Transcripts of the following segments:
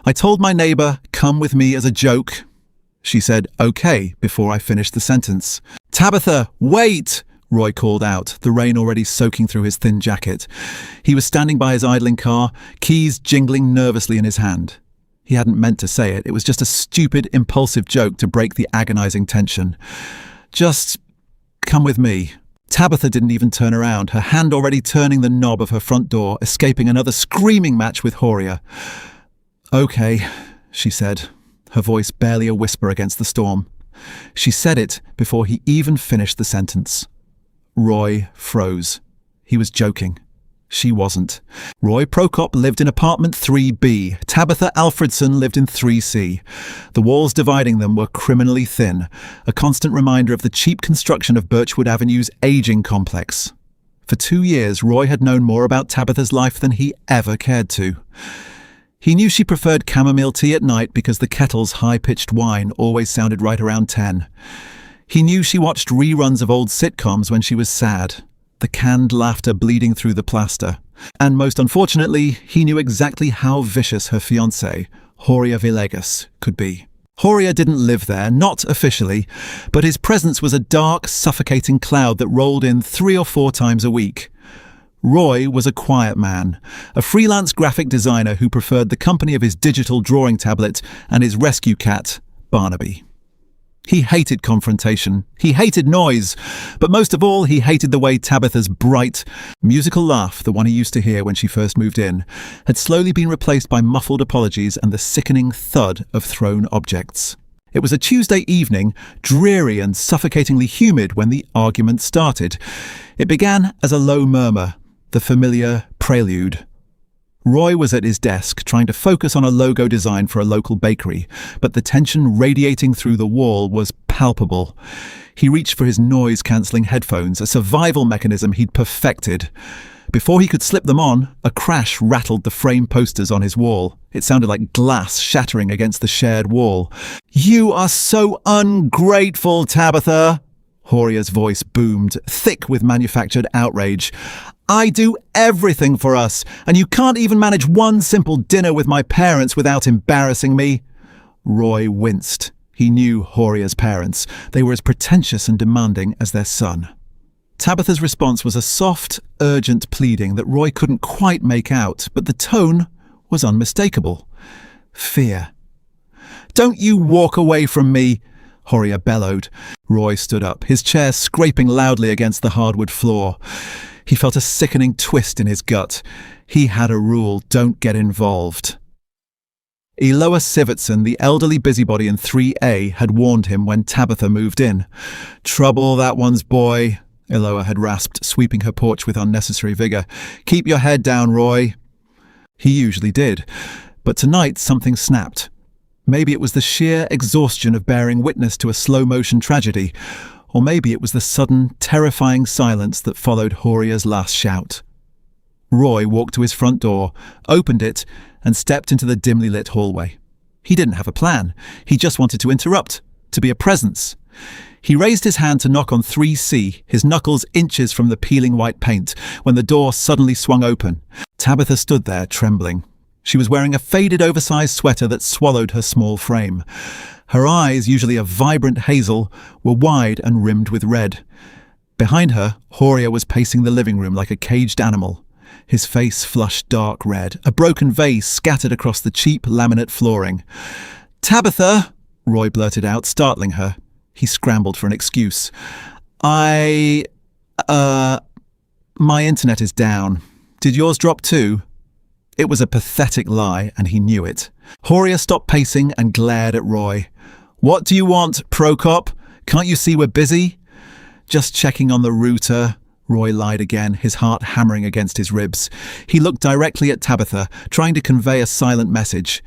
I told my neighbor, come with me as a joke. She said, okay, before I finished the sentence. Tabitha, wait! Roy called out, the rain already soaking through his thin jacket. He was standing by his idling car, keys jingling nervously in his hand. He hadn't meant to say it. It was just a stupid, impulsive joke to break the agonizing tension. Just come with me. Tabitha didn't even turn around, her hand already turning the knob of her front door, escaping another screaming match with Horia. Okay, she said, her voice barely a whisper against the storm. She said it before he even finished the sentence. Roy froze. He was joking. She wasn't. Roy Prokop lived in apartment 3B. Tabitha Alfredson lived in 3C. The walls dividing them were criminally thin, a constant reminder of the cheap construction of Birchwood Avenue's aging complex. For 2 years, Roy had known more about Tabitha's life than he ever cared to. He knew she preferred chamomile tea at night because the kettle's high-pitched whine always sounded right around 10. He knew she watched reruns of old sitcoms when she was sad, the canned laughter bleeding through the plaster. And most unfortunately, he knew exactly how vicious her fiancé, Horia Villegas, could be. Horia didn't live there, not officially, but his presence was a dark, suffocating cloud that rolled in 3 or 4 times a week. Roy was a quiet man, a freelance graphic designer who preferred the company of his digital drawing tablet and his rescue cat, Barnaby. He hated confrontation, he hated noise, but most of all he hated the way Tabitha's bright, musical laugh, the one he used to hear when she first moved in, had slowly been replaced by muffled apologies and the sickening thud of thrown objects. It was a Tuesday evening, dreary and suffocatingly humid when the argument started. It began as a low murmur, the familiar prelude. Roy was at his desk, trying to focus on a logo design for a local bakery, but the tension radiating through the wall was palpable. He reached for his noise-cancelling headphones, a survival mechanism he'd perfected. Before he could slip them on, a crash rattled the frame posters on his wall. It sounded like glass shattering against the shared wall. "You are so ungrateful, Tabitha!" Horia's voice boomed, thick with manufactured outrage. "I do everything for us, and you can't even manage one simple dinner with my parents without embarrassing me." Roy winced. He knew Horia's parents. They were as pretentious and demanding as their son. Tabitha's response was a soft, urgent pleading that Roy couldn't quite make out, but the tone was unmistakable. Fear. "Don't you walk away from me!" Horia bellowed. Roy stood up, his chair scraping loudly against the hardwood floor. He felt a sickening twist in his gut. He had a rule: don't get involved. Eloa Sivertson, the elderly busybody in 3A, had warned him when Tabitha moved in. "Trouble, that one's boy," Eloa had rasped, sweeping her porch with unnecessary vigour. "Keep your head down, Roy." He usually did, but tonight something snapped. Maybe it was the sheer exhaustion of bearing witness to a slow-motion tragedy, or maybe it was the sudden, terrifying silence that followed Horia's last shout. Roy walked to his front door, opened it, and stepped into the dimly lit hallway. He didn't have a plan. He just wanted to interrupt, to be a presence. He raised his hand to knock on 3C, his knuckles inches from the peeling white paint, when the door suddenly swung open. Tabitha stood there, trembling. She was wearing a faded, oversized sweater that swallowed her small frame. Her eyes, usually a vibrant hazel, were wide and rimmed with red. Behind her, Horia was pacing the living room like a caged animal. His face flushed dark red, a broken vase scattered across the cheap laminate flooring. "Tabitha!" Roy blurted out, startling her. He scrambled for an excuse. My internet is down. Did yours drop too?" It was a pathetic lie, and he knew it. Horia stopped pacing and glared at Roy. "What do you want, Prokop? Can't you see we're busy?" "Just checking on the router," Roy lied again, his heart hammering against his ribs. He looked directly at Tabitha, trying to convey a silent message.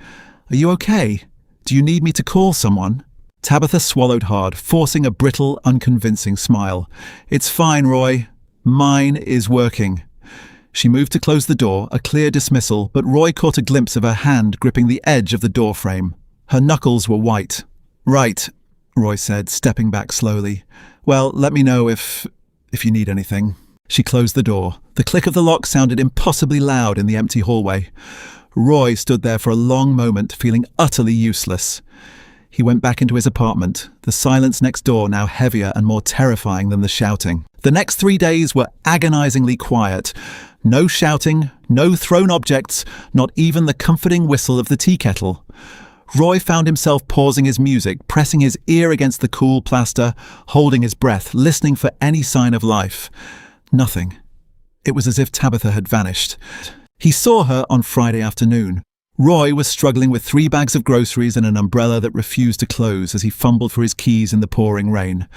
"Are you okay? Do you need me to call someone?" Tabitha swallowed hard, forcing a brittle, unconvincing smile. "It's fine, Roy. Mine is working." She moved to close the door, a clear dismissal, but Roy caught a glimpse of her hand gripping the edge of the door frame. Her knuckles were white. "Right," Roy said, stepping back slowly. "Well, let me know if you need anything." She closed the door. The click of the lock sounded impossibly loud in the empty hallway. Roy stood there for a long moment, feeling utterly useless. He went back into his apartment, the silence next door now heavier and more terrifying than the shouting. The next 3 days were agonizingly quiet. No shouting, no thrown objects, not even the comforting whistle of the tea kettle. Roy found himself pausing his music, pressing his ear against the cool plaster, holding his breath, listening for any sign of life. Nothing. It was as if Tabitha had vanished. He saw her on Friday afternoon. Roy was struggling with 3 bags of groceries and an umbrella that refused to close as he fumbled for his keys in the pouring rain.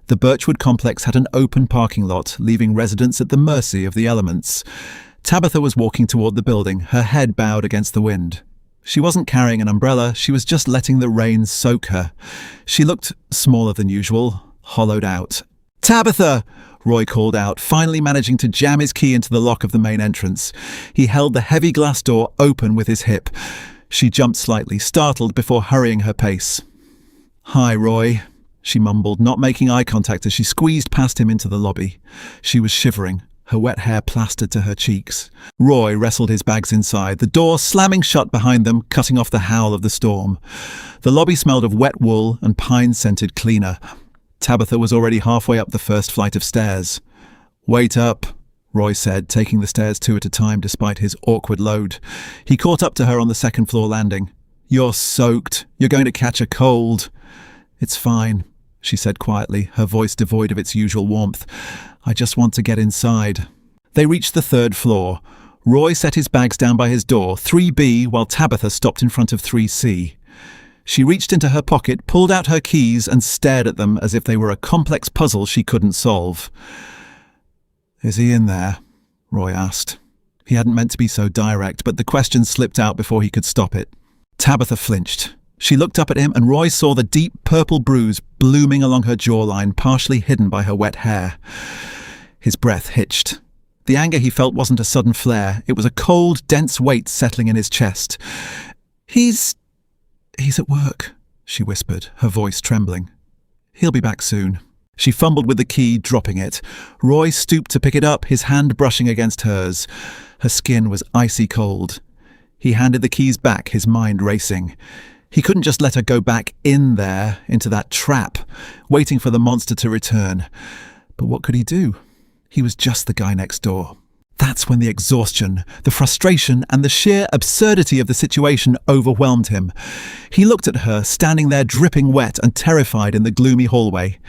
The Birchwood complex had an open parking lot, leaving residents at the mercy of the elements. Tabitha was walking toward the building, her head bowed against the wind. She wasn't carrying an umbrella, she was just letting the rain soak her. She looked smaller than usual, hollowed out. "Tabitha!" Roy called out, finally managing to jam his key into the lock of the main entrance. He held the heavy glass door open with his hip. She jumped slightly, startled before hurrying her pace. "Hi, Roy," she mumbled, not making eye contact as she squeezed past him into the lobby. She was shivering, her wet hair plastered to her cheeks. Roy wrestled his bags inside, the door slamming shut behind them, cutting off the howl of the storm. The lobby smelled of wet wool and pine-scented cleaner. Tabitha was already halfway up the first flight of stairs. "Wait up," Roy said, taking the stairs 2 at a time despite his awkward load. He caught up to her on the second-floor landing. "You're soaked. You're going to catch a cold." "It's fine," she said quietly, her voice devoid of its usual warmth. "I just want to get inside." They reached the 3rd floor. Roy set his bags down by his door, 3B, while Tabitha stopped in front of 3C. She reached into her pocket, pulled out her keys, and stared at them as if they were a complex puzzle she couldn't solve. "Is he in there?" Roy asked. He hadn't meant to be so direct, but the question slipped out before he could stop it. Tabitha flinched. She looked up at him, and Roy saw the deep purple bruise blooming along her jawline, partially hidden by her wet hair. His breath hitched. The anger he felt wasn't a sudden flare. It was a cold, dense weight settling in his chest. He's at work," she whispered, her voice trembling. "He'll be back soon." She fumbled with the key, dropping it. Roy stooped to pick it up, his hand brushing against hers. Her skin was icy cold. He handed the keys back, his mind racing. He couldn't just let her go back in there, into that trap, waiting for the monster to return. But what could he do? He was just the guy next door. That's when the exhaustion, the frustration, and the sheer absurdity of the situation overwhelmed him. He looked at her, standing there dripping wet and terrified in the gloomy hallway.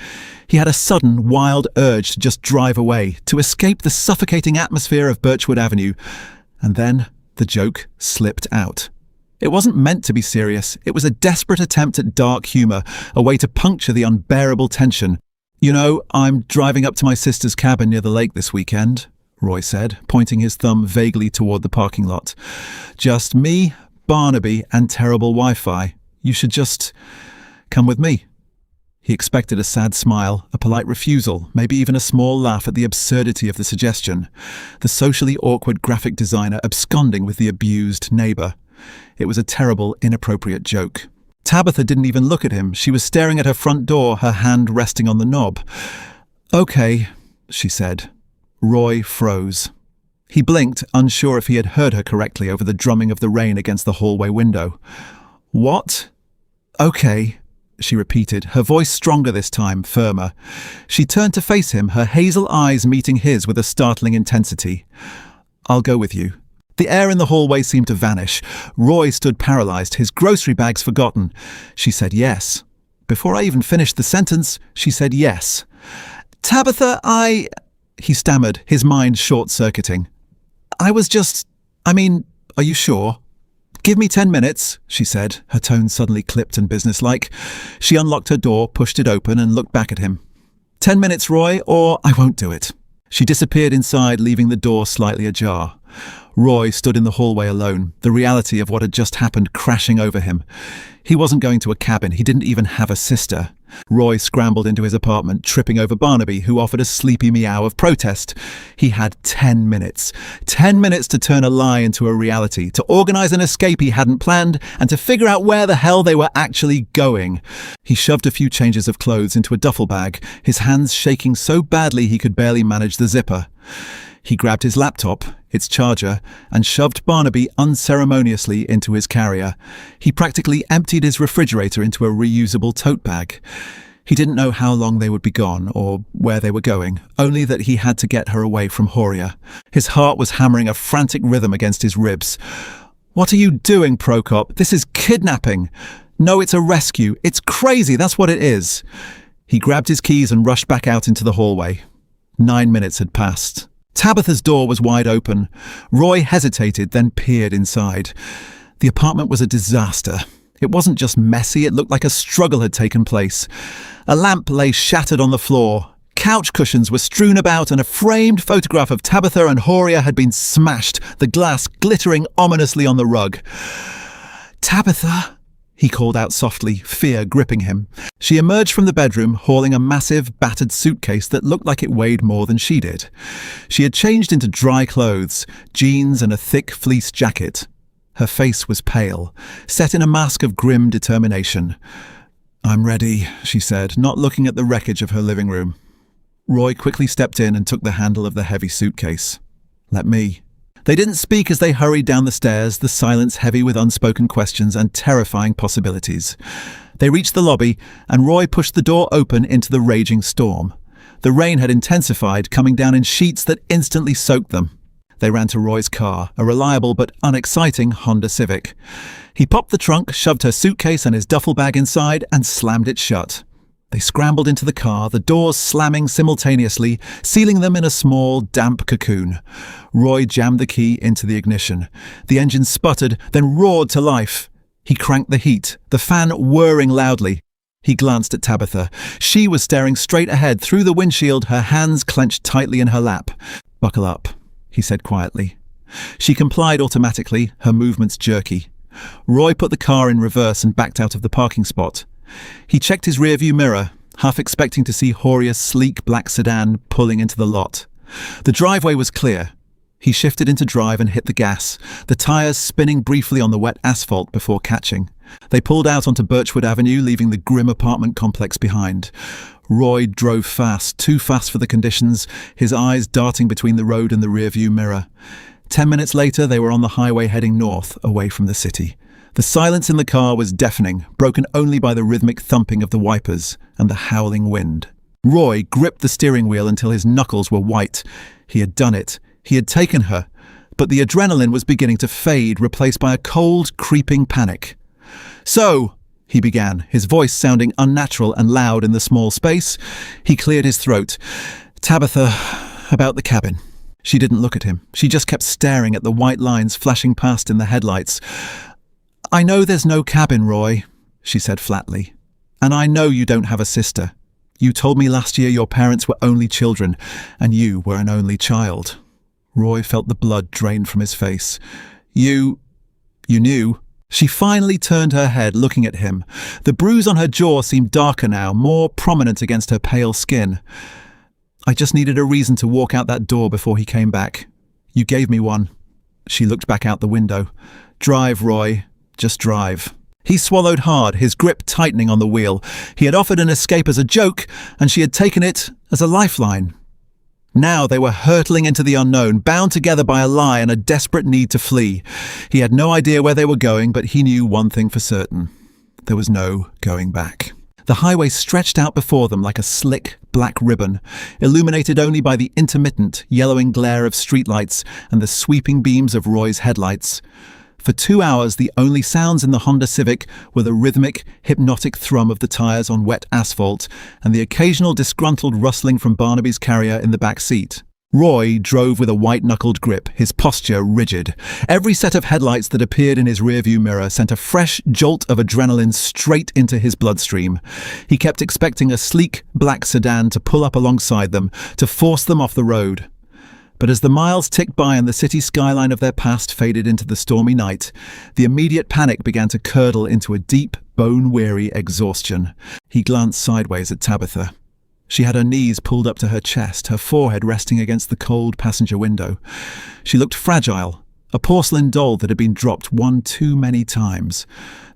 He had a sudden, wild urge to just drive away, to escape the suffocating atmosphere of Birchwood Avenue. And then the joke slipped out. It wasn't meant to be serious. It was a desperate attempt at dark humour, a way to puncture the unbearable tension. "You know, I'm driving up to my sister's cabin near the lake this weekend," Roy said, pointing his thumb vaguely toward the parking lot. "Just me, Barnaby, and terrible Wi-Fi. You should just come with me." He expected a sad smile, a polite refusal, maybe even a small laugh at the absurdity of the suggestion. The socially awkward graphic designer absconding with the abused neighbour. It was a terrible, inappropriate joke. Tabitha didn't even look at him. She was staring at her front door, her hand resting on the knob. "Okay," she said. Roy froze. He blinked, unsure if he had heard her correctly over the drumming of the rain against the hallway window. "What?" "Okay," she repeated, her voice stronger this time, firmer. She turned to face him, her hazel eyes meeting his with a startling intensity. "I'll go with you." The air in the hallway seemed to vanish. Roy stood paralyzed, his grocery bags forgotten. She said yes. Before I even finished the sentence, she said yes. "Tabitha, He stammered, his mind short-circuiting. "I mean, are you sure?" "Give me 10 minutes, she said, her tone suddenly clipped and businesslike. She unlocked her door, pushed it open, and looked back at him. 10 minutes, Roy, or I won't do it." She disappeared inside, leaving the door slightly ajar. Roy stood in the hallway alone, the reality of what had just happened crashing over him. He wasn't going to a cabin, he didn't even have a sister. Roy scrambled into his apartment, tripping over Barnaby, who offered a sleepy meow of protest. He had 10 minutes. 10 minutes to turn a lie into a reality, to organise an escape he hadn't planned, and to figure out where the hell they were actually going. He shoved a few changes of clothes into a duffel bag, his hands shaking so badly he could barely manage the zipper. He grabbed his laptop. its charger, and shoved Barnaby unceremoniously into his carrier. He practically emptied his refrigerator into a reusable tote bag. He didn't know how long they would be gone or where they were going, only that he had to get her away from Horia. His heart was hammering a frantic rhythm against his ribs. "What are you doing, Prokop? This is kidnapping. No, it's a rescue. It's crazy, that's what it is." He grabbed his keys and rushed back out into the hallway. 9 minutes had passed. Tabitha's door was wide open. Roy hesitated, then peered inside. The apartment was a disaster. It wasn't just messy, it looked like a struggle had taken place. A lamp lay shattered on the floor. Couch cushions were strewn about, and a framed photograph of Tabitha and Horia had been smashed, the glass glittering ominously on the rug. "Tabitha," he called out softly, fear gripping him. She emerged from the bedroom, hauling a massive, battered suitcase that looked like it weighed more than she did. She had changed into dry clothes, jeans and a thick fleece jacket. Her face was pale, set in a mask of grim determination. "I'm ready," she said, not looking at the wreckage of her living room. Roy quickly stepped in and took the handle of the heavy suitcase. "Let me." They didn't speak as they hurried down the stairs, the silence heavy with unspoken questions and terrifying possibilities. They reached the lobby, and Roy pushed the door open into the raging storm. The rain had intensified, coming down in sheets that instantly soaked them. They ran to Roy's car, a reliable but unexciting Honda Civic. He popped the trunk, shoved her suitcase and his duffel bag inside, and slammed it shut. They scrambled into the car, the doors slamming simultaneously, sealing them in a small, damp cocoon. Roy jammed the key into the ignition. The engine sputtered, then roared to life. He cranked the heat, the fan whirring loudly. He glanced at Tabitha. She was staring straight ahead through the windshield, her hands clenched tightly in her lap. "Buckle up," he said quietly. She complied automatically, her movements jerky. Roy put the car in reverse and backed out of the parking spot. He checked his rearview mirror, half expecting to see Horia's sleek black sedan pulling into the lot. The driveway was clear. He shifted into drive and hit the gas, the tyres spinning briefly on the wet asphalt before catching. They pulled out onto Birchwood Avenue, leaving the grim apartment complex behind. Roy drove fast, too fast for the conditions, his eyes darting between the road and the rearview mirror. 10 minutes later, they were on the highway heading north, away from the city. The silence in the car was deafening, broken only by the rhythmic thumping of the wipers and the howling wind. Roy gripped the steering wheel until his knuckles were white. He had done it. He had taken her. But the adrenaline was beginning to fade, replaced by a cold, creeping panic. "So," he began, his voice sounding unnatural and loud in the small space. He cleared his throat. "Tabitha, about the cabin." She didn't look at him. She just kept staring at the white lines flashing past in the headlights. "I know there's no cabin, Roy," she said flatly. "And I know you don't have a sister. You told me last year your parents were only children, and you were an only child." Roy felt the blood drain from his face. You knew?" She finally turned her head, looking at him. The bruise on her jaw seemed darker now, more prominent against her pale skin. "I just needed a reason to walk out that door before he came back. You gave me one." She looked back out the window. "Drive, Roy. Just drive." He swallowed hard, his grip tightening on the wheel. He had offered an escape as a joke, and she had taken it as a lifeline. Now they were hurtling into the unknown, bound together by a lie and a desperate need to flee. He had no idea where they were going, but he knew one thing for certain. There was no going back. The highway stretched out before them like a slick, black ribbon, illuminated only by the intermittent, yellowing glare of streetlights and the sweeping beams of Roy's headlights. For 2 hours, the only sounds in the Honda Civic were the rhythmic, hypnotic thrum of the tyres on wet asphalt and the occasional disgruntled rustling from Barnaby's carrier in the back seat. Roy drove with a white-knuckled grip, his posture rigid. Every set of headlights that appeared in his rearview mirror sent a fresh jolt of adrenaline straight into his bloodstream. He kept expecting a sleek, black sedan to pull up alongside them, to force them off the road. But as the miles ticked by and the city skyline of their past faded into the stormy night, the immediate panic began to curdle into a deep, bone-weary exhaustion. He glanced sideways at Tabitha. She had her knees pulled up to her chest, her forehead resting against the cold passenger window. She looked fragile, a porcelain doll that had been dropped one too many times.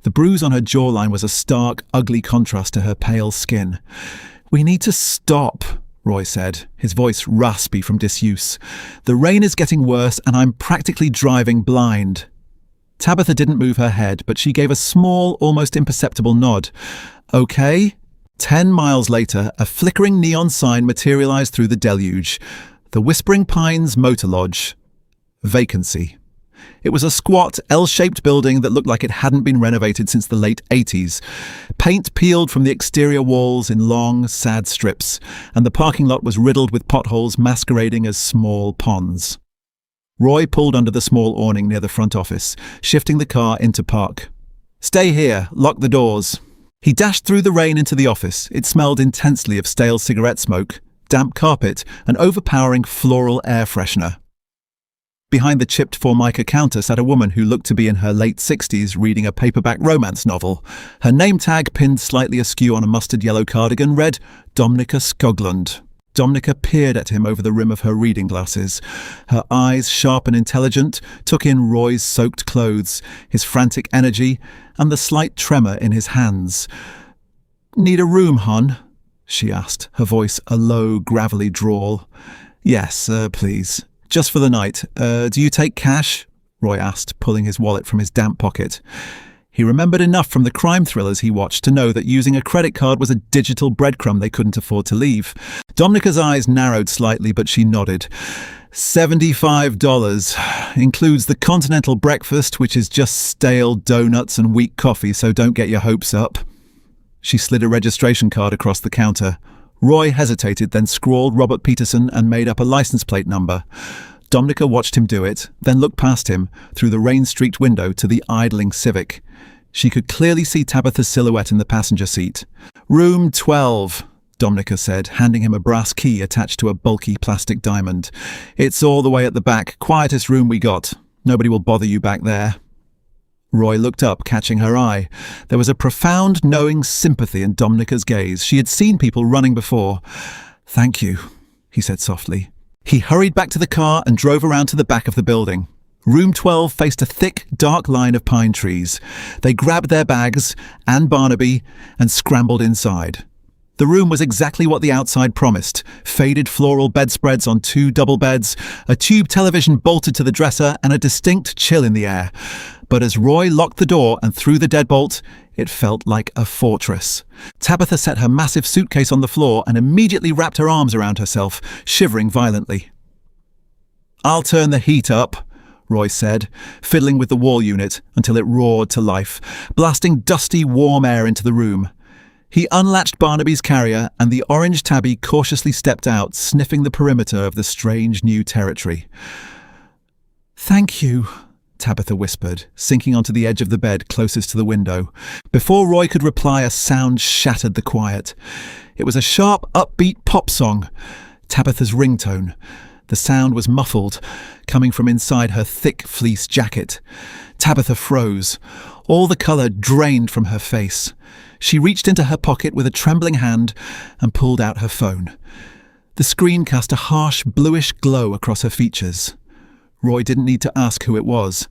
The bruise on her jawline was a stark, ugly contrast to her pale skin. "We need to stop," Roy said, his voice raspy from disuse. "The rain is getting worse and I'm practically driving blind." Tabitha didn't move her head, but she gave a small, almost imperceptible nod. "Okay." 10 miles later, a flickering neon sign materialized through the deluge. The Whispering Pines Motor Lodge. Vacancy. It was a squat, L-shaped building that looked like it hadn't been renovated since the late 80s. Paint peeled from the exterior walls in long, sad strips, and the parking lot was riddled with potholes masquerading as small ponds. Roy pulled under the small awning near the front office, shifting the car into park. "Stay here. Lock the doors." He dashed through the rain into the office. It smelled intensely of stale cigarette smoke, damp carpet, and overpowering floral air freshener. Behind the chipped Formica counter sat a woman who looked to be in her late 60s reading a paperback romance novel. Her name tag, pinned slightly askew on a mustard-yellow cardigan, read Dominica Skoglund. Dominica peered at him over the rim of her reading glasses. Her eyes, sharp and intelligent, took in Roy's soaked clothes, his frantic energy, and the slight tremor in his hands. "Need a room, hon?" she asked, her voice a low, gravelly drawl. "Yes, please. Just for the night. Do you take cash?" Roy asked, pulling his wallet from his damp pocket. He remembered enough from the crime thrillers he watched to know that using a credit card was a digital breadcrumb they couldn't afford to leave. Dominica's eyes narrowed slightly, but she nodded. $75. Includes the continental breakfast, which is just stale donuts and weak coffee, so don't get your hopes up. She slid a registration card across the counter. Roy hesitated, then scrawled Robert Peterson and made up a license plate number. Dominica watched him do it, then looked past him, through the rain-streaked window to the idling Civic. She could clearly see Tabitha's silhouette in the passenger seat. "Room 12, Dominica said, handing him a brass key attached to a bulky plastic diamond. "It's all the way at the back, quietest room we got. Nobody will bother you back there." Roy looked up, catching her eye. There was a profound, knowing sympathy in Dominica's gaze. She had seen people running before. "Thank you," he said softly. He hurried back to the car and drove around to the back of the building. Room 12 faced a thick, dark line of pine trees. They grabbed their bags, and Barnaby, and scrambled inside. The room was exactly what the outside promised. Faded floral bedspreads on 2 double beds, a tube television bolted to the dresser, and a distinct chill in the air. But as Roy locked the door and threw the deadbolt, it felt like a fortress. Tabitha set her massive suitcase on the floor and immediately wrapped her arms around herself, shivering violently. "I'll turn the heat up," Roy said, fiddling with the wall unit until it roared to life, blasting dusty, warm air into the room. He unlatched Barnaby's carrier, and the orange tabby cautiously stepped out, sniffing the perimeter of the strange new territory. "Thank you," Tabitha whispered, sinking onto the edge of the bed closest to the window. Before Roy could reply, a sound shattered the quiet. It was a sharp, upbeat pop song, Tabitha's ringtone. The sound was muffled, coming from inside her thick fleece jacket. Tabitha froze. All the colour drained from her face. She reached into her pocket with a trembling hand and pulled out her phone. The screen cast a harsh, bluish glow across her features. Roy didn't need to ask who it was.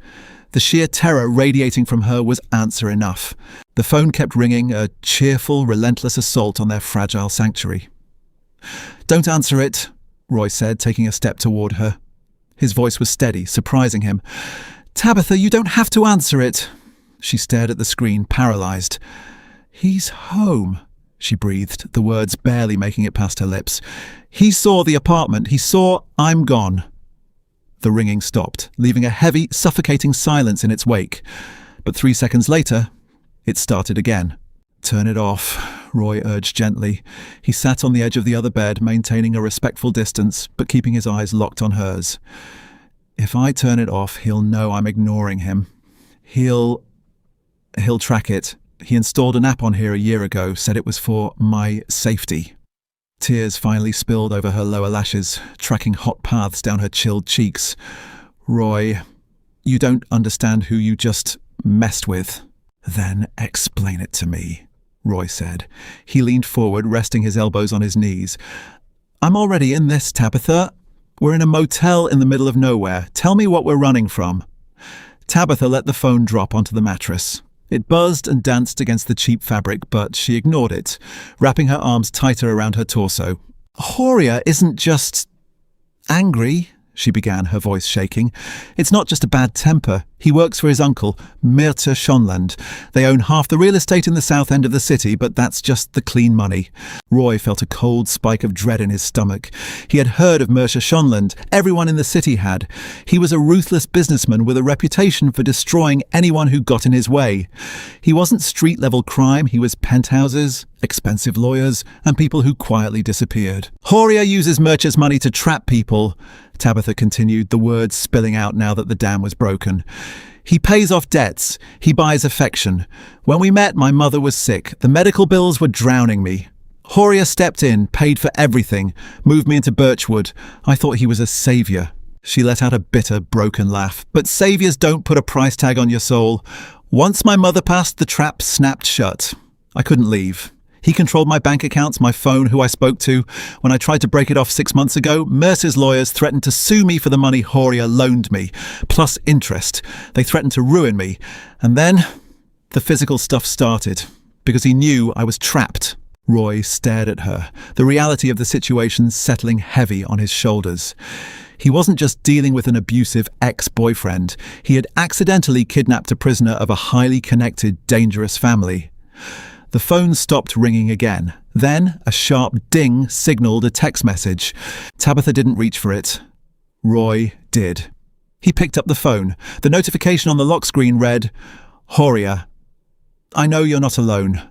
The sheer terror radiating from her was answer enough. The phone kept ringing, a cheerful, relentless assault on their fragile sanctuary. "Don't answer it," Roy said, taking a step toward her. His voice was steady, surprising him. "Tabitha, you don't have to answer it." She stared at the screen, paralysed. "He's home," she breathed, the words barely making it past her lips. "He saw the apartment. He saw I'm gone." The ringing stopped, leaving a heavy, suffocating silence in its wake. But 3 seconds later, it started again. "Turn it off," Roy urged gently. He sat on the edge of the other bed, maintaining a respectful distance, but keeping his eyes locked on hers. "If I turn it off, he'll know I'm ignoring him. He'll track it. He installed an app on here a year ago, said it was for my safety." Tears finally spilled over her lower lashes, tracking hot paths down her chilled cheeks. "Roy, you don't understand who you just messed with." "Then explain it to me," Roy said. He leaned forward, resting his elbows on his knees. "I'm already in this, Tabitha. We're in a motel in the middle of nowhere. Tell me what we're running from." Tabitha let the phone drop onto the mattress. It buzzed and danced against the cheap fabric, but she ignored it, wrapping her arms tighter around her torso. Horia isn't just angry, she began, her voice shaking. It's not just a bad temper. He works for his uncle, Mirta Schonland. They own half the real estate in the south end of the city, but that's just the clean money. Roy felt a cold spike of dread in his stomach. He had heard of Mirta Schonland. Everyone in the city had. He was a ruthless businessman with a reputation for destroying anyone who got in his way. He wasn't street-level crime. He was penthouses, expensive lawyers, and people who quietly disappeared. Horia uses Mirta's money to trap people, Tabitha continued, the words spilling out now that the dam was broken. He pays off debts. He buys affection. When we met, my mother was sick. The medical bills were drowning me. Horia stepped in, paid for everything, moved me into Birchwood. I thought he was a saviour. She let out a bitter, broken laugh. But saviours don't put a price tag on your soul. Once my mother passed, the trap snapped shut. I couldn't leave. He controlled my bank accounts, my phone, who I spoke to. When I tried to break it off 6 months ago, Mercer's lawyers threatened to sue me for the money Horia loaned me, plus interest. They threatened to ruin me. And then the physical stuff started, because he knew I was trapped. Roy stared at her, the reality of the situation settling heavy on his shoulders. He wasn't just dealing with an abusive ex-boyfriend. He had accidentally kidnapped a prisoner of a highly connected, dangerous family. The phone stopped ringing again. Then a sharp ding signalled a text message. Tabitha didn't reach for it. Roy did. He picked up the phone. The notification on the lock screen read, "Horia, I know you're not alone.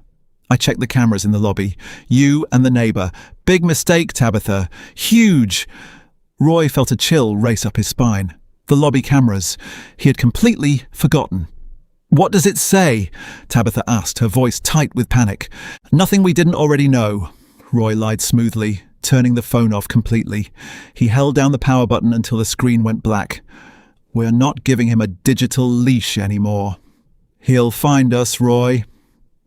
I checked the cameras in the lobby. You and the neighbour. Big mistake, Tabitha. Huge." Roy felt a chill race up his spine. The lobby cameras. He had completely forgotten. "What does it say?" Tabitha asked, her voice tight with panic. "Nothing we didn't already know," Roy lied smoothly, turning the phone off completely. He held down the power button until the screen went black. "We're not giving him a digital leash anymore." "He'll find us, Roy."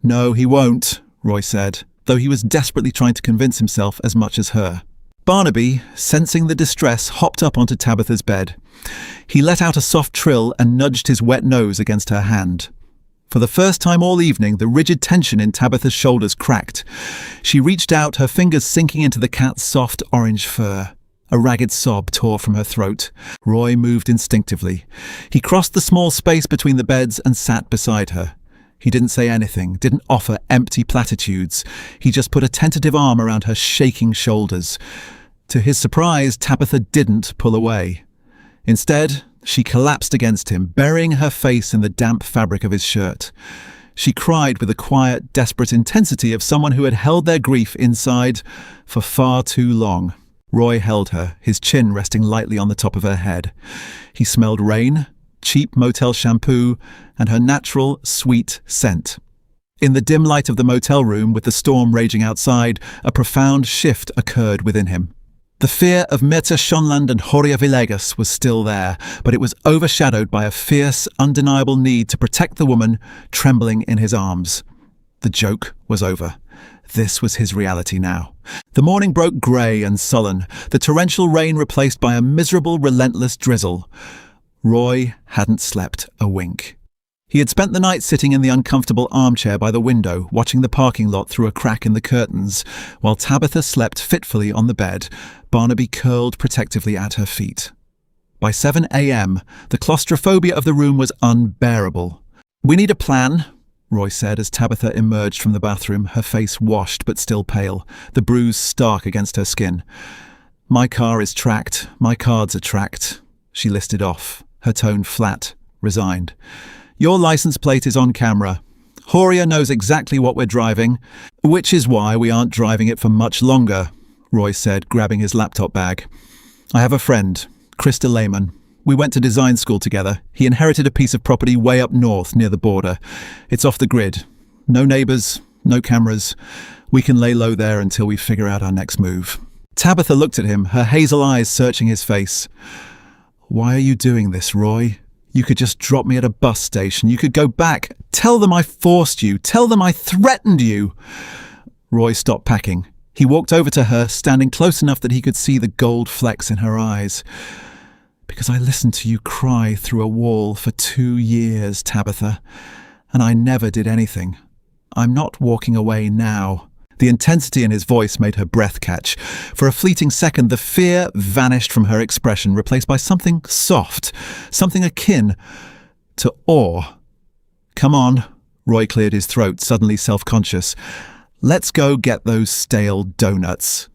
"No, he won't," Roy said, though he was desperately trying to convince himself as much as her. Barnaby, sensing the distress, hopped up onto Tabitha's bed. He let out a soft trill and nudged his wet nose against her hand. For the first time all evening, the rigid tension in Tabitha's shoulders cracked. She reached out, her fingers sinking into the cat's soft orange fur. A ragged sob tore from her throat. Roy moved instinctively. He crossed the small space between the beds and sat beside her. He didn't say anything, didn't offer empty platitudes. He just put a tentative arm around her shaking shoulders. To his surprise, Tabitha didn't pull away. Instead, she collapsed against him, burying her face in the damp fabric of his shirt. She cried with the quiet, desperate intensity of someone who had held their grief inside for far too long. Roy held her, his chin resting lightly on the top of her head. He smelled rain, cheap motel shampoo, and her natural, sweet scent. In the dim light of the motel room, with the storm raging outside, a profound shift occurred within him. The fear of Mirta Schonland and Horia Villegas was still there, but it was overshadowed by a fierce, undeniable need to protect the woman trembling in his arms. The joke was over. This was his reality now. The morning broke grey and sullen, the torrential rain replaced by a miserable, relentless drizzle. Roy hadn't slept a wink. He had spent the night sitting in the uncomfortable armchair by the window, watching the parking lot through a crack in the curtains, while Tabitha slept fitfully on the bed, Barnaby curled protectively at her feet. By 7 a.m., the claustrophobia of the room was unbearable. "We need a plan," Roy said as Tabitha emerged from the bathroom, her face washed but still pale, the bruise stark against her skin. "My car is tracked. My cards are tracked," she listed off, her tone flat, resigned. "Your license plate is on camera. Horia knows exactly what we're driving, which is why we aren't driving it for much longer," Roy said, grabbing his laptop bag. "I have a friend, Krista Lehman. We went to design school together. He inherited a piece of property way up north near the border. It's off the grid. No neighbours, no cameras. We can lay low there until we figure out our next move." Tabitha looked at him, her hazel eyes searching his face. "Why are you doing this, Roy? You could just drop me at a bus station. You could go back. Tell them I forced you. Tell them I threatened you." Roy stopped packing. He walked over to her, standing close enough that he could see the gold flecks in her eyes. "Because I listened to you cry through a wall for 2 years, Tabitha, and I never did anything. I'm not walking away now. The intensity in his voice made her breath catch. For a fleeting second, the fear vanished from her expression, replaced by something soft, something akin to awe. "Come on," Roy cleared his throat, suddenly self-conscious. "Let's go get those stale donuts."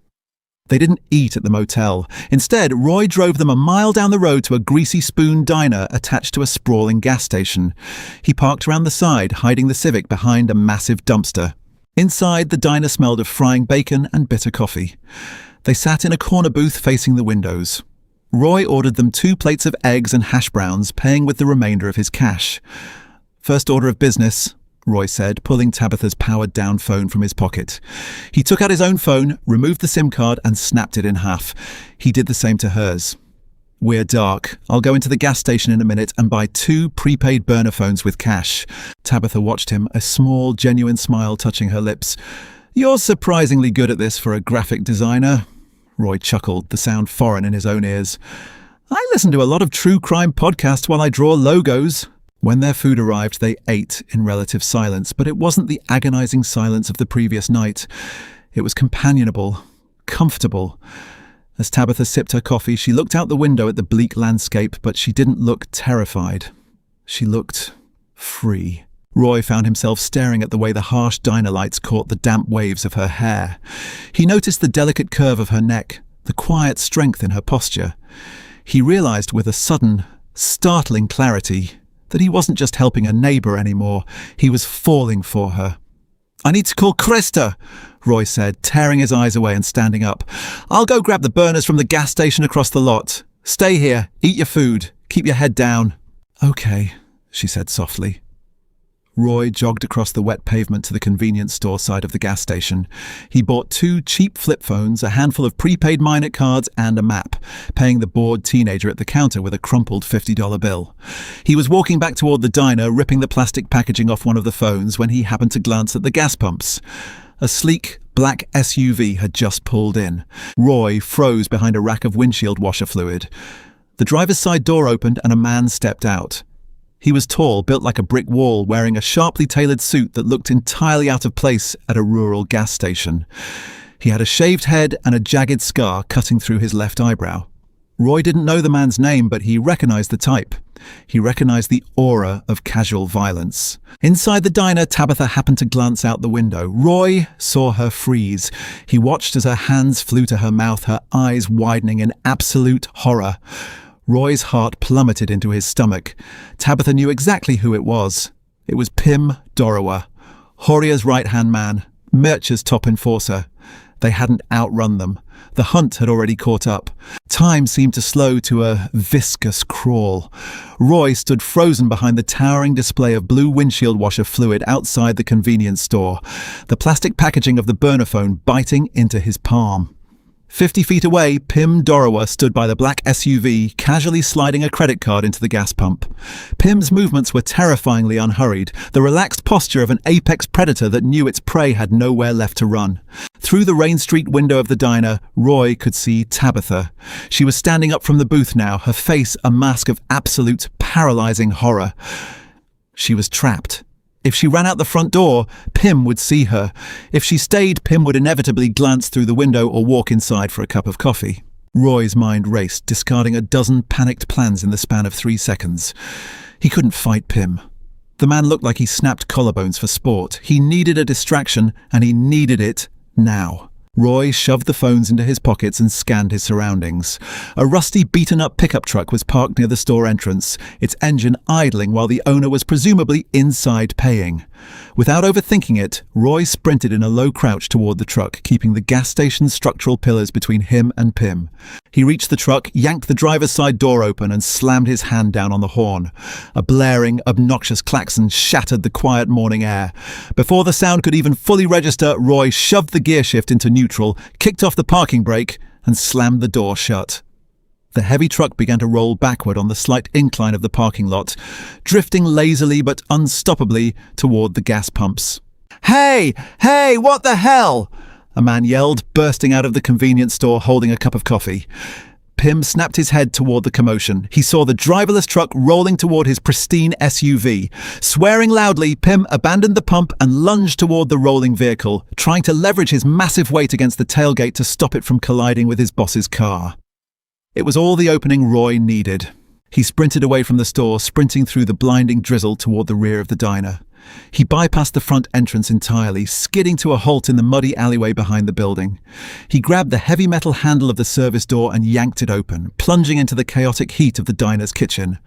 They didn't eat at the motel. Instead, Roy drove them a mile down the road to a Greasy Spoon diner attached to a sprawling gas station. He parked around the side, hiding the Civic behind a massive dumpster. Inside, the diner smelled of frying bacon and bitter coffee. They sat in a corner booth facing the windows. Roy ordered them 2 plates of eggs and hash browns, paying with the remainder of his cash. "First order of business," Roy said, pulling Tabitha's powered-down phone from his pocket. He took out his own phone, removed the SIM card and snapped it in half. He did the same to hers. "We're dark. I'll go into the gas station in a minute and buy 2 prepaid burner phones with cash." Tabitha watched him, a small, genuine smile touching her lips. "You're surprisingly good at this for a graphic designer." Roy chuckled, the sound foreign in his own ears. "I listen to a lot of true crime podcasts while I draw logos." When their food arrived, they ate in relative silence, but it wasn't the agonizing silence of the previous night. It was companionable, comfortable. As Tabitha sipped her coffee, she looked out the window at the bleak landscape, but she didn't look terrified. She looked free. Roy found himself staring at the way the harsh diner lights caught the damp waves of her hair. He noticed the delicate curve of her neck, the quiet strength in her posture. He realized with a sudden, startling clarity that he wasn't just helping a neighbor anymore, he was falling for her. "I need to call Krista," Roy said, tearing his eyes away and standing up. "I'll go grab the burners from the gas station across the lot. Stay here, eat your food, keep your head down." "Okay," she said softly. Roy jogged across the wet pavement to the convenience store side of the gas station. He bought 2 cheap flip phones, a handful of prepaid Minute cards and a map, paying the bored teenager at the counter with a crumpled $50 bill. He was walking back toward the diner, ripping the plastic packaging off one of the phones, when he happened to glance at the gas pumps. A sleek, black SUV had just pulled in. Roy froze behind a rack of windshield washer fluid. The driver's side door opened and a man stepped out. He was tall, built like a brick wall, wearing a sharply tailored suit that looked entirely out of place at a rural gas station. He had a shaved head and a jagged scar cutting through his left eyebrow. Roy didn't know the man's name, but he recognized the type. He recognized the aura of casual violence. Inside the diner, Tabitha happened to glance out the window. Roy saw her freeze. He watched as her hands flew to her mouth, her eyes widening in absolute horror. Roy's heart plummeted into his stomach. Tabitha knew exactly who it was. It was Pim Dorowa, Horier's right-hand man, Murch's top enforcer. They hadn't outrun them. The hunt had already caught up. Time seemed to slow to a viscous crawl. Roy stood frozen behind the towering display of blue windshield washer fluid outside the convenience store, the plastic packaging of the burner phone biting into his palm. 50 feet away, Pim Dorowa stood by the black SUV, casually sliding a credit card into the gas pump. Pim's movements were terrifyingly unhurried, the relaxed posture of an apex predator that knew its prey had nowhere left to run. Through the Rain Street window of the diner, Roy could see Tabitha. She was standing up from the booth now, her face a mask of absolute, paralyzing horror. She was trapped. If she ran out the front door, Pim would see her. If she stayed, Pim would inevitably glance through the window or walk inside for a cup of coffee. Roy's mind raced, discarding a dozen panicked plans in the span of 3 seconds. He couldn't fight Pim. The man looked like he snapped collarbones for sport. He needed a distraction, and he needed it now. Roy shoved the phones into his pockets and scanned his surroundings. A rusty, beaten-up pickup truck was parked near the store entrance, its engine idling while the owner was presumably inside paying. Without overthinking it, Roy sprinted in a low crouch toward the truck, keeping the gas station's structural pillars between him and Pim. He reached the truck, yanked the driver's side door open, and slammed his hand down on the horn. A blaring, obnoxious klaxon shattered the quiet morning air. Before the sound could even fully register, Roy shoved the gear shift into neutral, kicked off the parking brake, and slammed the door shut. The heavy truck began to roll backward on the slight incline of the parking lot, drifting lazily but unstoppably toward the gas pumps. "Hey! Hey! What the hell?" a man yelled, bursting out of the convenience store holding a cup of coffee. Pym snapped his head toward the commotion. He saw the driverless truck rolling toward his pristine SUV. Swearing loudly, Pym abandoned the pump and lunged toward the rolling vehicle, trying to leverage his massive weight against the tailgate to stop it from colliding with his boss's car. It was all the opening Roy needed. He sprinted away from the store, sprinting through the blinding drizzle toward the rear of the diner. He bypassed the front entrance entirely, skidding to a halt in the muddy alleyway behind the building. He grabbed the heavy metal handle of the service door and yanked it open, plunging into the chaotic heat of the diner's kitchen.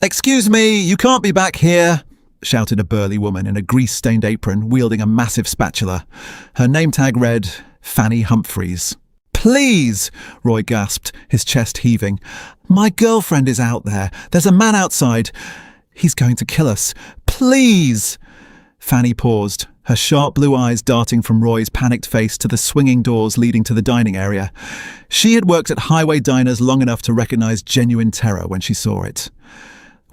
"Excuse me, you can't be back here," shouted a burly woman in a grease-stained apron, wielding a massive spatula. Her name tag read, Fanny Humphreys. "Please," Roy gasped, his chest heaving. "My girlfriend is out there. There's a man outside. He's going to kill us. Please!" Fanny paused, her sharp blue eyes darting from Roy's panicked face to the swinging doors leading to the dining area. She had worked at highway diners long enough to recognize genuine terror when she saw it.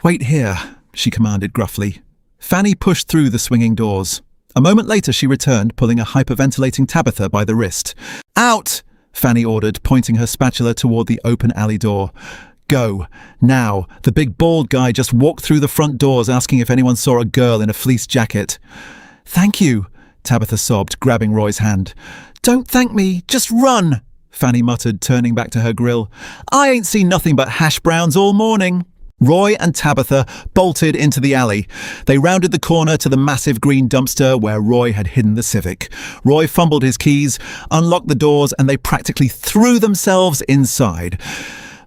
"Wait here," she commanded gruffly. Fanny pushed through the swinging doors. A moment later she returned, pulling a hyperventilating Tabitha by the wrist. "Out!" Fanny ordered, pointing her spatula toward the open alley door. "Go. Now." The big bald guy just walked through the front doors, asking if anyone saw a girl in a fleece jacket. "Thank you," Tabitha sobbed, grabbing Roy's hand. "Don't thank me. Just run," Fanny muttered, turning back to her grill. "I ain't seen nothing but hash browns all morning." Roy and Tabitha bolted into the alley. They rounded the corner to the massive green dumpster where Roy had hidden the Civic. Roy fumbled his keys, unlocked the doors, and they practically threw themselves inside.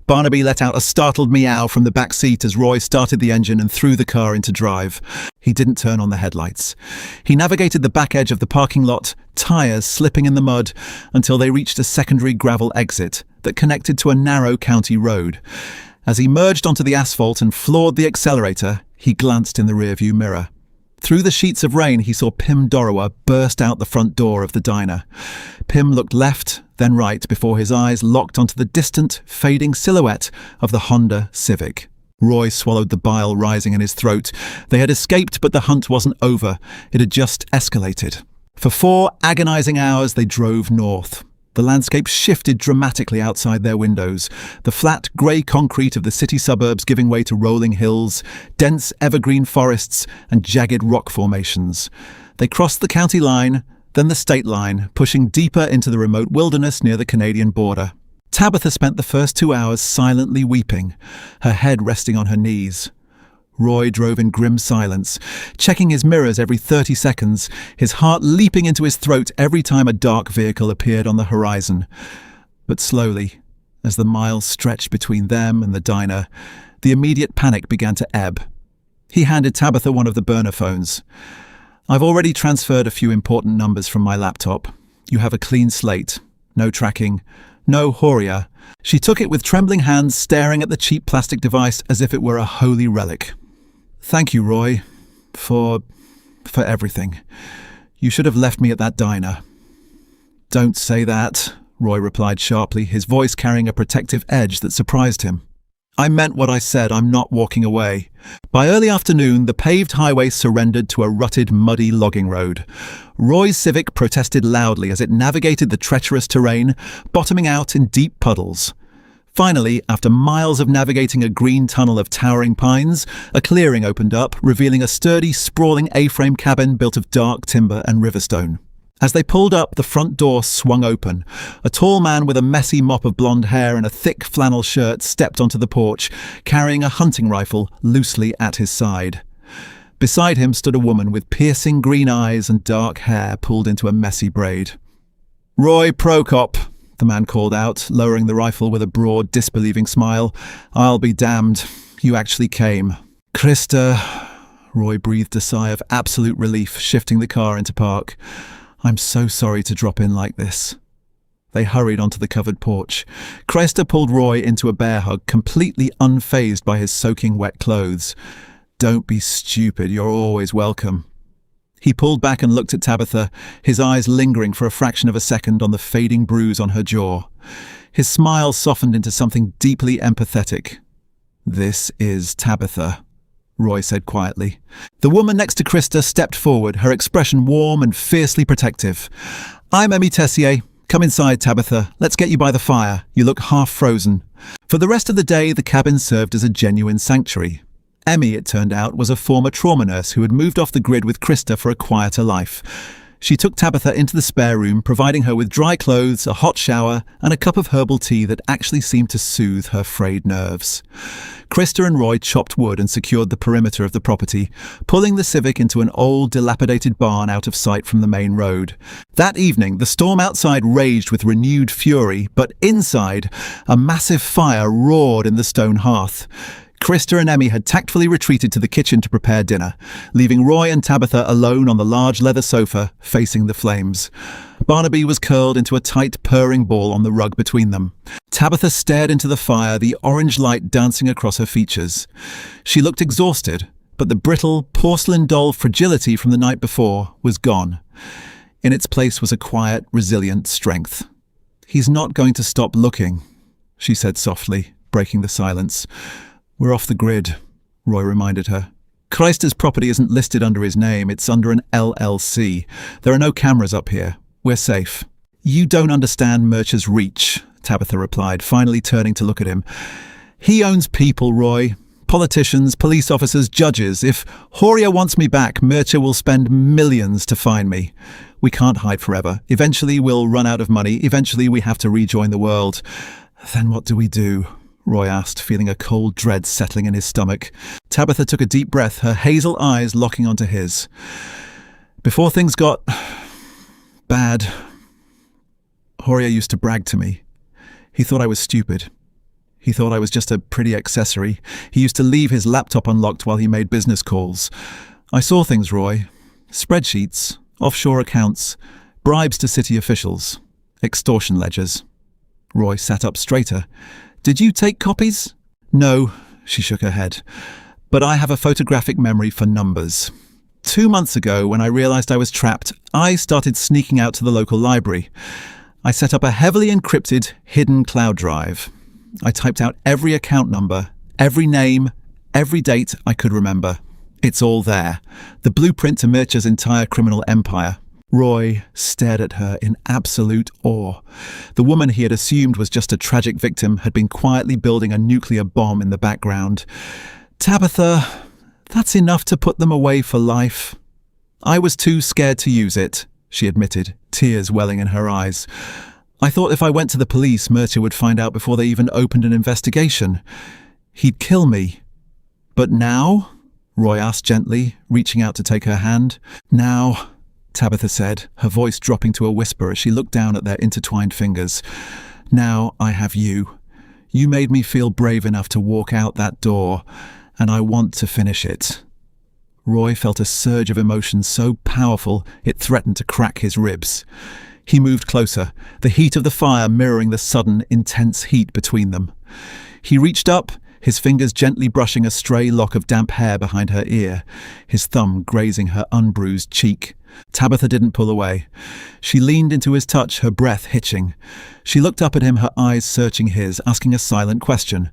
Barnaby let out a startled meow from the back seat as Roy started the engine and threw the car into drive. He didn't turn on the headlights. He navigated the back edge of the parking lot, tires slipping in the mud, until they reached a secondary gravel exit that connected to a narrow county road. As he merged onto the asphalt and floored the accelerator, he glanced in the rearview mirror. Through the sheets of rain, he saw Pym Dorower burst out the front door of the diner. Pym looked left, then right, before his eyes locked onto the distant, fading silhouette of the Honda Civic. Roy swallowed the bile rising in his throat. They had escaped, but the hunt wasn't over. It had just escalated. For 4 agonizing hours, they drove north. The landscape shifted dramatically outside their windows, the flat, grey concrete of the city suburbs giving way to rolling hills, dense evergreen forests, and jagged rock formations. They crossed the county line, then the state line, pushing deeper into the remote wilderness near the Canadian border. Tabitha spent the first 2 hours silently weeping, her head resting on her knees. Roy drove in grim silence, checking his mirrors every 30 seconds, his heart leaping into his throat every time a dark vehicle appeared on the horizon. But slowly, as the miles stretched between them and the diner, the immediate panic began to ebb. He handed Tabitha one of the burner phones. "I've already transferred a few important numbers from my laptop. You have a clean slate. No tracking. No Horia." She took it with trembling hands, staring at the cheap plastic device as if it were a holy relic. "Thank you, Roy, for everything. You should have left me at that diner." "Don't say that," Roy replied sharply, his voice carrying a protective edge that surprised him. "I meant what I said. I'm not walking away." By early afternoon, the paved highway surrendered to a rutted, muddy logging road. Roy's Civic protested loudly as it navigated the treacherous terrain, bottoming out in deep puddles. Finally, after miles of navigating a green tunnel of towering pines, a clearing opened up, revealing a sturdy, sprawling A-frame cabin built of dark timber and riverstone. As they pulled up, the front door swung open. A tall man with a messy mop of blonde hair and a thick flannel shirt stepped onto the porch, carrying a hunting rifle loosely at his side. Beside him stood a woman with piercing green eyes and dark hair pulled into a messy braid. "Roy Prokop," the man called out, lowering the rifle with a broad, disbelieving smile. "I'll be damned. You actually came." "Krista," Roy breathed a sigh of absolute relief, shifting the car into park. "I'm so sorry to drop in like this." They hurried onto the covered porch. Krista pulled Roy into a bear hug, completely unfazed by his soaking wet clothes. "Don't be stupid. You're always welcome." He pulled back and looked at Tabitha, his eyes lingering for a fraction of a second on the fading bruise on her jaw. His smile softened into something deeply empathetic. "This is Tabitha," Roy said quietly. The woman next to Krista stepped forward, her expression warm and fiercely protective. "I'm Emmy Tessier. Come inside, Tabitha. Let's get you by the fire. You look half frozen. For the rest of the day, the cabin served as a genuine sanctuary. Emmy, it turned out, was a former trauma nurse who had moved off the grid with Krista for a quieter life. She took Tabitha into the spare room, providing her with dry clothes, a hot shower, and a cup of herbal tea that actually seemed to soothe her frayed nerves. Krista and Roy chopped wood and secured the perimeter of the property, pulling the Civic into an old, dilapidated barn out of sight from the main road. That evening, the storm outside raged with renewed fury, but inside, a massive fire roared in the stone hearth. Krista and Emmy had tactfully retreated to the kitchen to prepare dinner, leaving Roy and Tabitha alone on the large leather sofa, facing the flames. Barnaby was curled into a tight, purring ball on the rug between them. Tabitha stared into the fire, the orange light dancing across her features. She looked exhausted, but the brittle, porcelain doll fragility from the night before was gone. In its place was a quiet, resilient strength. "He's not going to stop looking," she said softly, breaking the silence. "We're off the grid," Roy reminded her. "Kreister's property isn't listed under his name, it's under an LLC. There are no cameras up here. We're safe." "You don't understand Murcher's reach," Tabitha replied, finally turning to look at him. "He owns people, Roy. Politicians, police officers, judges. If Horia wants me back, Murcher will spend millions to find me. We can't hide forever. Eventually we'll run out of money. Eventually we have to rejoin the world. Then what do we do?" Roy asked, feeling a cold dread settling in his stomach. Tabitha took a deep breath, her hazel eyes locking onto his. "Before things got bad, Horia used to brag to me. He thought I was stupid. He thought I was just a pretty accessory. He used to leave his laptop unlocked while he made business calls. I saw things, Roy. Spreadsheets, offshore accounts, bribes to city officials, extortion ledgers." Roy sat up straighter. "Did you take copies?" "No," she shook her head. "But I have a photographic memory for numbers. 2 months ago, when I realized I was trapped, I started sneaking out to the local library. I set up a heavily encrypted, hidden cloud drive. I typed out every account number, every name, every date I could remember. It's all there. The blueprint to Murcher's entire criminal empire." Roy stared at her in absolute awe. The woman he had assumed was just a tragic victim had been quietly building a nuclear bomb in the background. "Tabitha, that's enough to put them away for life." "I was too scared to use it," she admitted, tears welling in her eyes. "I thought if I went to the police, Murcher would find out before they even opened an investigation. He'd kill me." "But now?" Roy asked gently, reaching out to take her hand. "Now," Tabitha said, her voice dropping to a whisper as she looked down at their intertwined fingers. "Now I have you. You made me feel brave enough to walk out that door, and I want to finish it." Roy felt a surge of emotion so powerful it threatened to crack his ribs. He moved closer, the heat of the fire mirroring the sudden, intense heat between them. He reached up, his fingers gently brushing a stray lock of damp hair behind her ear, his thumb grazing her unbruised cheek. Tabitha didn't pull away. She leaned into his touch, her breath hitching. She looked up at him, her eyes searching his, asking a silent question.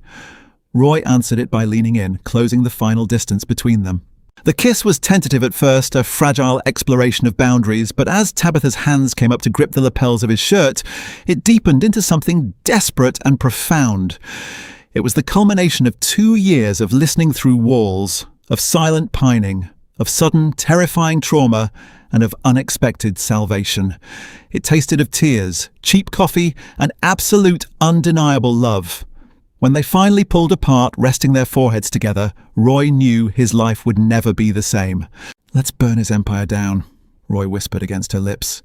Roy answered it by leaning in, closing the final distance between them. The kiss was tentative at first, a fragile exploration of boundaries, but as Tabitha's hands came up to grip the lapels of his shirt, it deepened into something desperate and profound. It was the culmination of 2 years of listening through walls, of silent pining, of sudden, terrifying trauma, and of unexpected salvation. It tasted of tears, cheap coffee, and absolute, undeniable love. When they finally pulled apart, resting their foreheads together, Roy knew his life would never be the same. "Let's burn his empire down," Roy whispered against her lips.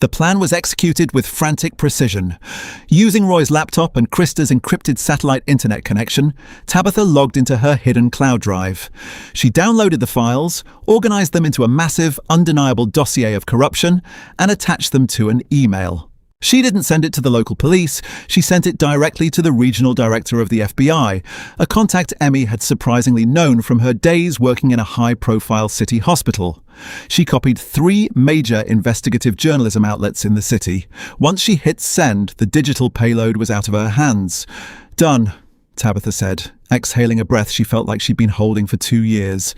The plan was executed with frantic precision. Using Roy's laptop and Krista's encrypted satellite internet connection, Tabitha logged into her hidden cloud drive. She downloaded the files, organized them into a massive, undeniable dossier of corruption, and attached them to an email. She didn't send it to the local police, she sent it directly to the regional director of the FBI, a contact Emmy had surprisingly known from her days working in a high-profile city hospital. She copied 3 major investigative journalism outlets in the city. Once she hit send, the digital payload was out of her hands. "Done," Tabitha said, exhaling a breath she felt like she'd been holding for 2 years.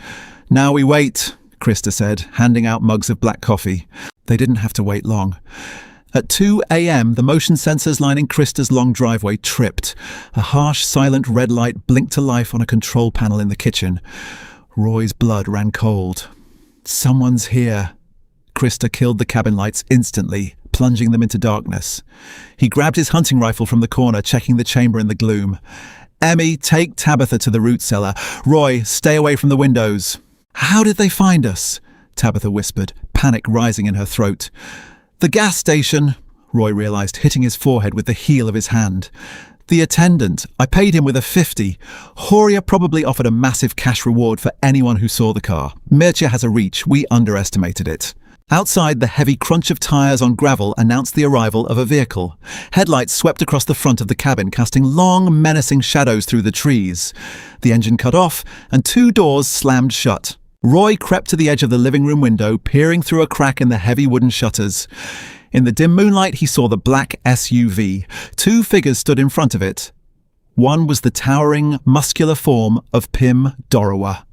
"Now we wait," Krista said, handing out mugs of black coffee. They didn't have to wait long. At 2 a.m., the motion sensors lining Krista's long driveway tripped. A harsh, silent red light blinked to life on a control panel in the kitchen. Roy's blood ran cold. Someone's here. Krista killed the cabin lights instantly, plunging them into darkness. He grabbed his hunting rifle from the corner, checking the chamber in the gloom. Emmy, take Tabitha to the root cellar. Roy, stay away from the windows. How did they find us? Tabitha whispered, panic rising in her throat. The gas station, Roy realized, hitting his forehead with the heel of his hand. The attendant. I paid him with a 50. Horia probably offered a massive cash reward for anyone who saw the car. Mircea has a reach. We underestimated it. Outside, the heavy crunch of tires on gravel announced the arrival of a vehicle. Headlights swept across the front of the cabin, casting long, menacing shadows through the trees. The engine cut off, and 2 doors slammed shut. Roy crept to the edge of the living room window, peering through a crack in the heavy wooden shutters. In the dim moonlight, he saw the black SUV. 2 figures stood in front of it. One was the towering, muscular form of Pim Dorowa.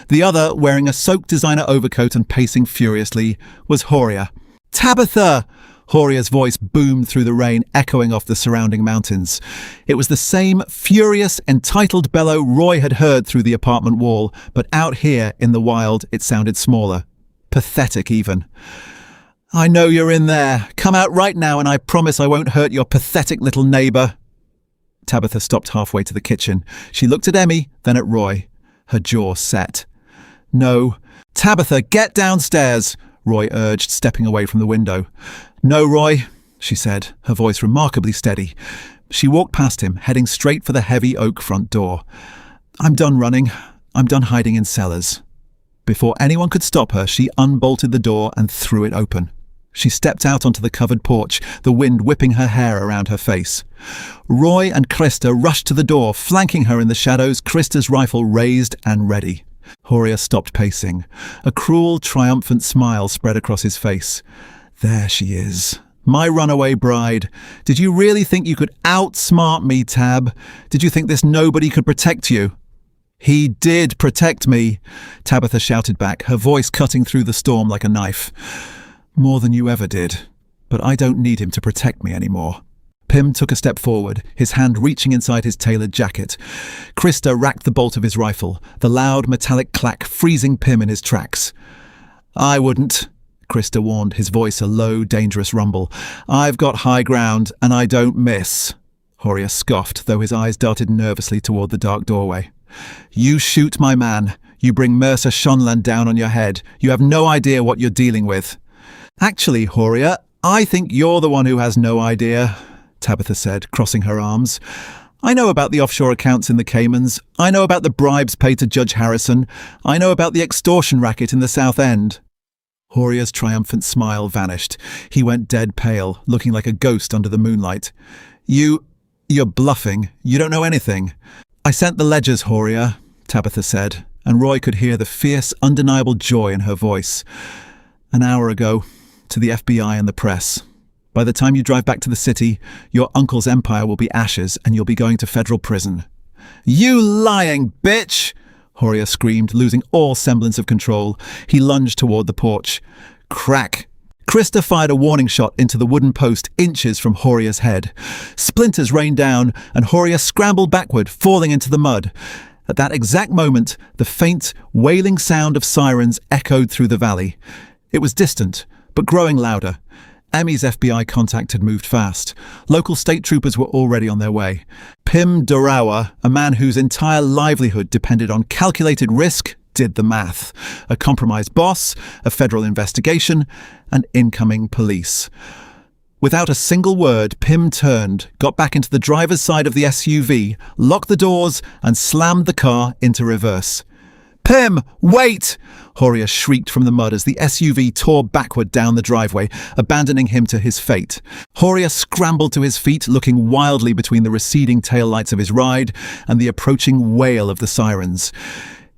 The other, wearing a soaked designer overcoat and pacing furiously, was Horia. Tabitha! Horia's voice boomed through the rain, echoing off the surrounding mountains. It was the same furious, entitled bellow Roy had heard through the apartment wall, but out here in the wild it sounded smaller. Pathetic even. I know you're in there. Come out right now and I promise I won't hurt your pathetic little neighbour. Tabitha stopped halfway to the kitchen. She looked at Emmy, then at Roy. Her jaw set. No. Tabitha, get downstairs, Roy urged, stepping away from the window. No, Roy, she said, her voice remarkably steady. She walked past him, heading straight for the heavy oak front door. I'm done running. I'm done hiding in cellars. Before anyone could stop her, she unbolted the door and threw it open. She stepped out onto the covered porch, the wind whipping her hair around her face. Roy and Krista rushed to the door, flanking her in the shadows, Krista's rifle raised and ready. Horia stopped pacing. A cruel, triumphant smile spread across his face. There she is. My runaway bride. Did you really think you could outsmart me, Tab? Did you think this nobody could protect you? He did protect me, Tabitha shouted back, her voice cutting through the storm like a knife. More than you ever did. But I don't need him to protect me anymore. Pim took a step forward, his hand reaching inside his tailored jacket. Krista racked the bolt of his rifle, the loud metallic clack freezing Pim in his tracks. I wouldn't, Krista warned, his voice a low, dangerous rumble. I've got high ground, and I don't miss. Horia scoffed, though his eyes darted nervously toward the dark doorway. You shoot my man. You bring Mercer Shonland down on your head. You have no idea what you're dealing with. Actually, Horia, I think you're the one who has no idea, Tabitha said, crossing her arms. I know about the offshore accounts in the Caymans. I know about the bribes paid to Judge Harrison. I know about the extortion racket in the South End. Horia's triumphant smile vanished. He went dead pale, looking like a ghost under the moonlight. You're bluffing. You don't know anything. I sent the ledgers, Horia, Tabitha said, and Roy could hear the fierce, undeniable joy in her voice. An hour ago, to the FBI and the press. By the time you drive back to the city, your uncle's empire will be ashes and you'll be going to federal prison. You lying bitch! Horia screamed, losing all semblance of control. He lunged toward the porch. Crack! Krista fired a warning shot into the wooden post inches from Horia's head. Splinters rained down and Horia scrambled backward, falling into the mud. At that exact moment, the faint, wailing sound of sirens echoed through the valley. It was distant, but growing louder. Emmy's FBI contact had moved fast. Local state troopers were already on their way. Pim Dorowa, a man whose entire livelihood depended on calculated risk, did the math. A compromised boss, a federal investigation, and incoming police. Without a single word, Pim turned, got back into the driver's side of the SUV, locked the doors, and slammed the car into reverse. Pim, wait! Horia shrieked from the mud as the SUV tore backward down the driveway, abandoning him to his fate. Horia scrambled to his feet, looking wildly between the receding taillights of his ride and the approaching wail of the sirens.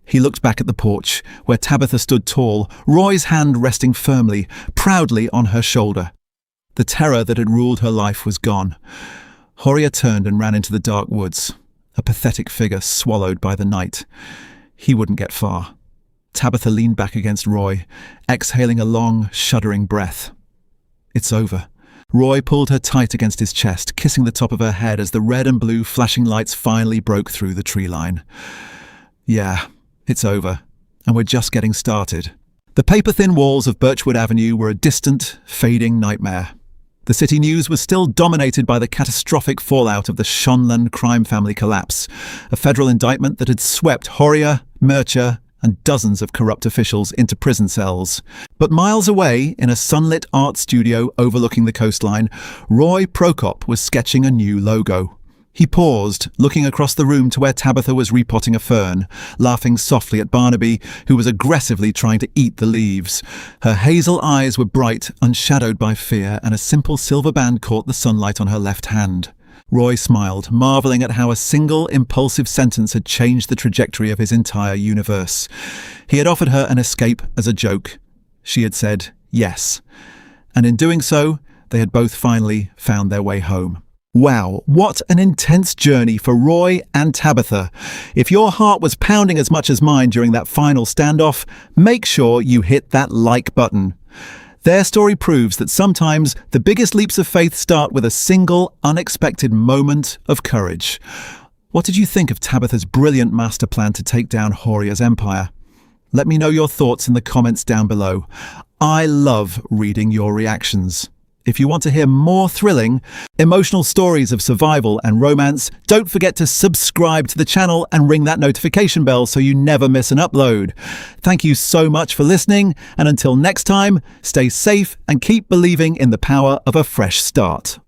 He looked back at the porch, where Tabitha stood tall, Roy's hand resting firmly, proudly on her shoulder. The terror that had ruled her life was gone. Horia turned and ran into the dark woods, a pathetic figure swallowed by the night. He wouldn't get far. Tabitha leaned back against Roy, exhaling a long, shuddering breath. It's over. Roy pulled her tight against his chest, kissing the top of her head as the red and blue flashing lights finally broke through the tree line. Yeah, it's over, and we're just getting started. The paper-thin walls of Birchwood Avenue were a distant, fading nightmare. The city news was still dominated by the catastrophic fallout of the Shonland crime family collapse, a federal indictment that had swept Horia, Murcher, and dozens of corrupt officials into prison cells. But miles away, in a sunlit art studio overlooking the coastline, Roy Prokop was sketching a new logo. He paused, looking across the room to where Tabitha was repotting a fern, laughing softly at Barnaby, who was aggressively trying to eat the leaves. Her hazel eyes were bright, unshadowed by fear, and a simple silver band caught the sunlight on her left hand. Roy smiled, marveling at how a single, impulsive sentence had changed the trajectory of his entire universe. He had offered her an escape as a joke. She had said yes. And in doing so, they had both finally found their way home. Wow, what an intense journey for Roy and Tabitha. If your heart was pounding as much as mine during that final standoff, make sure you hit that like button. Their story proves that sometimes the biggest leaps of faith start with a single, unexpected moment of courage. What did you think of Tabitha's brilliant master plan to take down Horia's empire? Let me know your thoughts in the comments down below. I love reading your reactions. If you want to hear more thrilling, emotional stories of survival and romance, don't forget to subscribe to the channel and ring that notification bell so you never miss an upload. Thank you so much for listening, and until next time, stay safe and keep believing in the power of a fresh start.